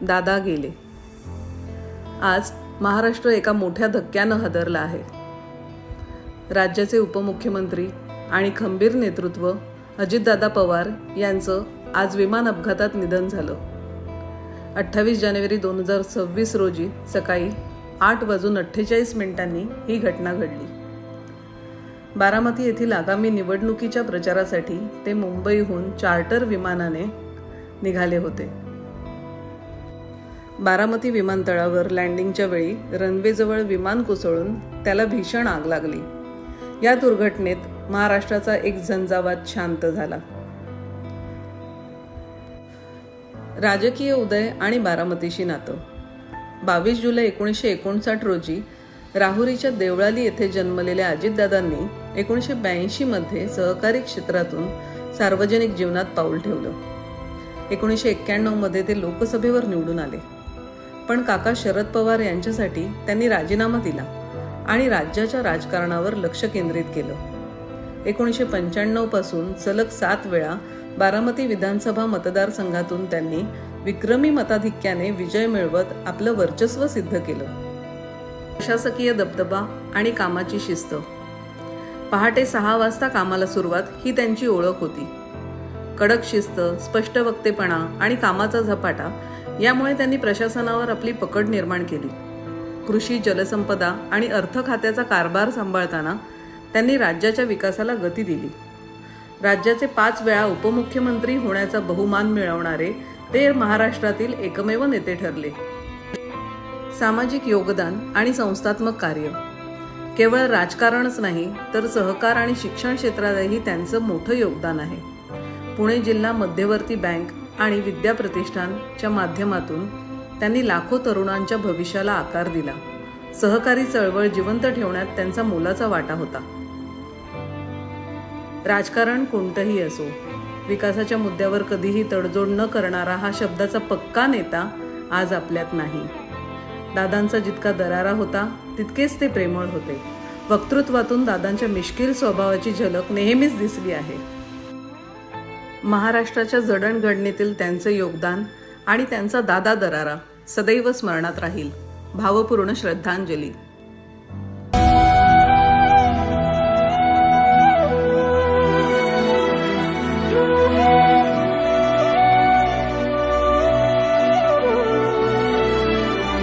दादा गेले. आज महाराष्ट्र एका मोठ्या धक्क्यानं हादरला आहे. राज्याचे उपमुख्यमंत्री आणि खंबीर नेतृत्व अजितदादा पवार यांचं आज विमान अपघातात निधन झालं. 28 जानेवारी 2026 रोजी सकाळी 8:48 ही घटना घडली. बारामती येथील आगामी निवडणुकीच्या प्रचारासाठी ते मुंबईहून चार्टर विमानाने निघाले होते. बारामती विमानतळावर लँडिंगच्या वेळी रनवेजवळ विमान कोसळून त्याला भीषण आग लागली. या दुर्घटनेत महाराष्ट्राचा एक झंझावात शांत झाला. राजकीय उदय आणि बारामतीशी नातं. 22 जुलै 1959 रोजी राहुरीच्या देवळाली येथे जन्मलेल्या अजितदादांनी 1982 मध्ये सहकारी क्षेत्रातून सार्वजनिक जीवनात पाऊल ठेवलं. 1991 मध्ये ते लोकसभेवर निवडून आले. पण काका शरद पवार यांच्यासाठी त्यांनी राजीनामा दिला आणि राज्याच्या राजकारणावर लक्ष केंद्रित केलं. 1995 पासून सलग 7 वेळा बारामती विधानसभा मतदारसंघातून त्यांनी विक्रमी मताधिक्याने विजय मिळवत आपलं वर्चस्व सिद्ध केलं. प्रशासकीय दबदबा आणि कामाची शिस्त. पहाटे 6 वाजता कामाला सुरुवात ही त्यांची ओळख होती. कडक शिस्त, स्पष्ट वक्तेपणा आणि कामाचा झपाटा यामुळे त्यांनी प्रशासनावर आपली पकड निर्माण केली. कृषी, जलसंपदा आणि अर्थ खात्याचा कारभार सांभाळताना त्यांनी राज्याच्या विकासाला गती दिली. राज्याचे 5 वेळा उपमुख्यमंत्री होण्याचा बहुमान मिळवणारे ते महाराष्ट्रातील एकमेव नेते ठरले. सामाजिक योगदान आणि संस्थात्मक कार्य. केवळ राजकारणच नाही तर सहकार आणि शिक्षण क्षेत्रातही त्यांचं मोठं योगदान आहे. पुणे जिल्हा मध्यवर्ती बँक आणि विद्या प्रतिष्ठानच्या माध्यमातून त्यांनी लाखो तरुणांच्या भविष्याला आकार दिला. सहकारी चळवळ जिवंत ठेवण्यात त्यांचा मोलाचा वाटा होता. राजकारण कोणतंही असो, विकासाच्या मुद्द्यावर कधीही तडजोड न करणारा हा शब्दाचा पक्का नेता आज आपल्यात नाही. दादांचा जितका दरारा होता तितकेच ते प्रेमळ होते. वक्तृत्वातून दादांच्या मिश्किल स्वभावाची झलक नेहमीच दिसली आहे. महाराष्ट्राच्या जडणघडणीतील त्यांचे योगदान आणि त्यांचा दादा दरारा सदैव स्मरणात राहील. भावपूर्ण श्रद्धांजली.